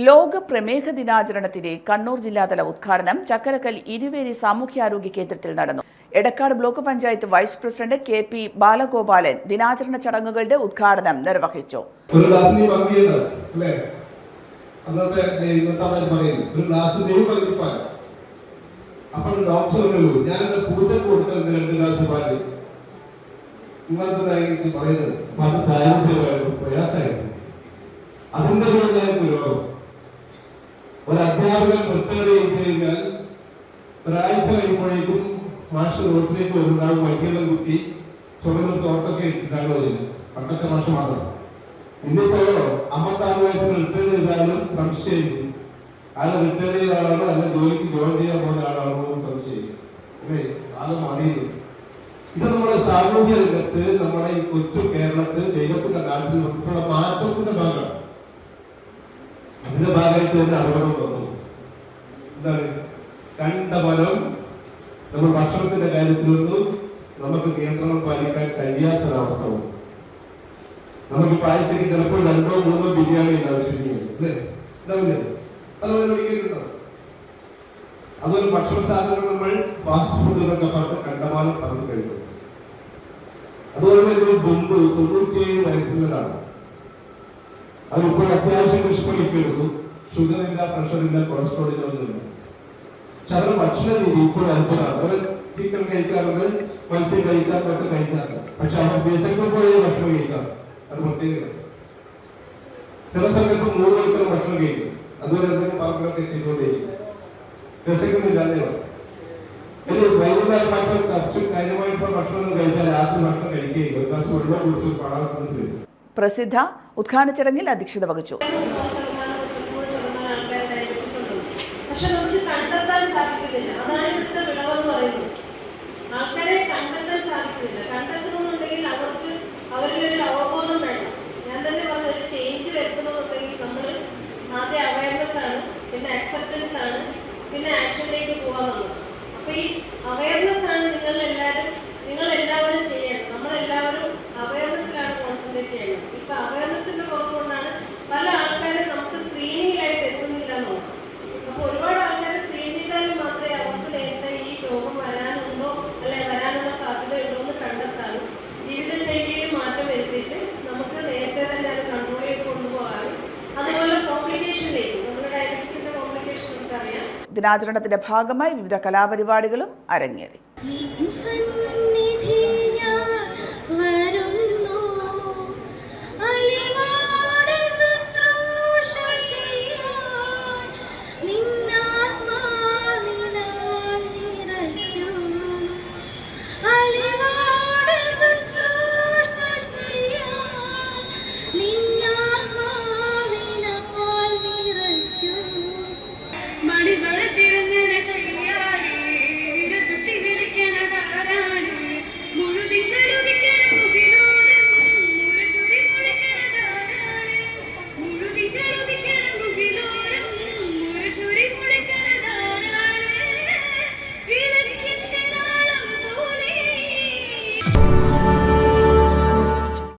ലോക പ്രമേഹ ദിനാചരണത്തിന്റെ കണ്ണൂർ ജില്ലാതല ഉദ്ഘാടനം ചക്കരക്കൽ ഇരുവേരി സാമൂഹ്യാരോഗ്യ കേന്ദ്രത്തിൽ നടന്നു. Edakkad block panchayat vice president KP Balagopalan ദിനാചരണ ചടങ്ങുകളുടെ ഉദ്ഘാടനം നിർവഹിച്ചു. ഒരു അധ്യാപകൻ റിട്ടയർ ചെയ്ത് കഴിഞ്ഞാൽ ഒരാഴ്ച കഴിയുമ്പോഴേക്കും മാഷ് റോട്ടിലേക്ക് വരുന്നതാവും വൈദ്യുതം കുത്തി ചുമന്ന തോർത്തൊക്കെ ഇട്ടിട്ടാണ് വരുന്നത്. പണ്ടത്തെ മാഷ് മാത്രം. ഇന്നിപ്പോ 56 വയസ്സിൽ റിട്ടയർ ചെയ്താലും സംശയിക്കും. അയാൾ റിട്ടയർ ചെയ്ത ആളാണോ അല്ല ജോലിക്ക് ജോയിൻ ചെയ്യാൻ പോകുന്ന ആളാണോ എന്ന് സംശയിക്കും. അല്ലേ? ആളും അറിയുന്നു. ഇത് നമ്മുടെ സാമൂഹ്യ രംഗത്ത് നമ്മുടെ ഈ കൊച്ചു കേരളത്തിൽ ദൈവത്തിന്റെ നാട്ടിൽ ഉൾപ്പെടെ മാറ്റത്തിന്റെ ഭാഗമാണ്. അതിന്റെ ഭാഗമായിട്ട് തന്നെ അപകടം വന്നു. എന്താണ്? കണ്ടമനം നമ്മൾ ഭക്ഷണത്തിന്റെ കാര്യത്തിലൊന്നും നമുക്ക് നിയന്ത്രണം പാലിക്കാൻ കഴിയാത്തൊരവസ്ഥ വന്നു. നമുക്ക് ആഴ്ചക്ക് ചിലപ്പോൾ 2 or 3 ബിരിയാണി ആവശ്യമില്ല, അല്ലേ? ഉണ്ടാവില്ലേ? അതുപോലെ മേടിക്കുന്നുണ്ടോ? അതുപോലെ ഭക്ഷണ സാധനങ്ങൾ നമ്മൾ ഫാസ്റ്റ് ഫുഡ് എന്നൊക്കെ പറഞ്ഞ് കണ്ടമാനം പറഞ്ഞു കഴിക്കും. അതുപോലെ ഒരു ബന്ധു 97 വയസ്സുകളാണ്. അതിപ്പോൾ അത്യാവശ്യം കൃഷിപ്പണിക്ക് എടുക്കും. ഷുഗർ ഇല്ല, പ്രഷർ ഇല്ല, കൊളസ്ട്രോൾ ഇല്ല, ഒന്നുമില്ല. പക്ഷെ അവരുടെ ഭക്ഷണ രീതി ഇപ്പോൾ അത്ഭുതമാണ്. അവർ ചിക്കൻ കഴിക്കാറുണ്ട്, മത്സ്യം കഴിക്കാറുണ്ട്, കഴിക്കാറുണ്ട്. പക്ഷെ അവർ വിശക്കുമ്പോഴേ ഭക്ഷണം കഴിക്കാറ്. അത് പ്രത്യേകത. ചില സമയത്ത് 3 മണിക്കൂർ ഭക്ഷണം കഴിക്കും. അതുപോലെ എന്തെങ്കിലും പാർക്കൊക്കെ ചെയ്തുകൊണ്ടേയിരിക്കും. വിശക്കുന്നില്ല. വൈകുന്നേരം മാത്രം കുറച്ച് കാര്യമായിട്ടുള്ള ഭക്ഷണം കഴിച്ചാൽ രാത്രി ഭക്ഷണം കഴിക്കുകയും ഒരു ഗ്ലാസ് വെള്ളം കുടിച്ച് പടാർന്നു വരും. പ്രസിദ്ധ ഉദ്ഘാടന ചടങ്ങിൽ അധ്യക്ഷത വഹിച്ചു. പക്ഷെ നമുക്ക് കണ്ടെത്താൻ സാധിക്കുന്നില്ല. അതാണ് ഇവിടുത്തെ വിളവെന്ന് പറയുന്നത്. ആൾക്കാരെ കണ്ടെത്താൻ സാധിക്കുന്നില്ല. കണ്ടെത്തണമെന്നുണ്ടെങ്കിൽ അവർക്ക് അവരിലൊരു അവബോധം വേണം. ഞാൻ തന്നെ പറഞ്ഞ ഒരു ചേഞ്ച് വരുത്തണമെന്നുണ്ടെങ്കിൽ നമ്മൾ ആദ്യം അവയർനെസ് ആണ്, പിന്നെ അക്സെപ്റ്റൻസ് ആണ്, പിന്നെ ആക്ഷനിലേക്ക് പോകാമെന്നുള്ളത്. അപ്പൊ ഈ അവയർനെസ് ആണ് നിങ്ങളെല്ലാവരും ചെയ്യണം. നമ്മളെല്ലാവരും അവയർനെസ്സിലാണ് കോൺസെൻട്രേറ്റ് ചെയ്യണം. ഇപ്പൊ അവയർനെസ്സിന്റെ കുറവുകൊണ്ടാണ് പല ആൾക്കാരും നമുക്ക് സ്ക്രീനിങ്ങിലായിട്ട് എത്തുന്നില്ല എന്നുള്ളത്. അപ്പൊ ഒരുപാട് ആൾക്കാരെ സ്ക്രീൻ ചെയ്താലും മാത്രമേ അവർക്ക് നേരത്തെ ഈ രോഗം വരാനുണ്ടോ അല്ലെ വരാനുള്ള സാധ്യത ഉണ്ടോ എന്ന് കണ്ടെത്താനും ജീവിതശൈലിയിൽ മാറ്റം വരുത്തിയിട്ട് നമുക്ക് നേരത്തെ തന്നെ അത് കൺട്രോൾ ചെയ്ത് കൊണ്ടുപോകാനും അതുപോലെ കോംപ്ലിക്കേഷനിലേക്ക് നമ്മുടെ ഡയബറ്റീസിന്റെ കോംപ്ലിക്കേഷൻ നമുക്കറിയാം. ദിനാചരണത്തിന്റെ ഭാഗമായി വിവിധ കലാപരിപാടികളും അരങ്ങേറി.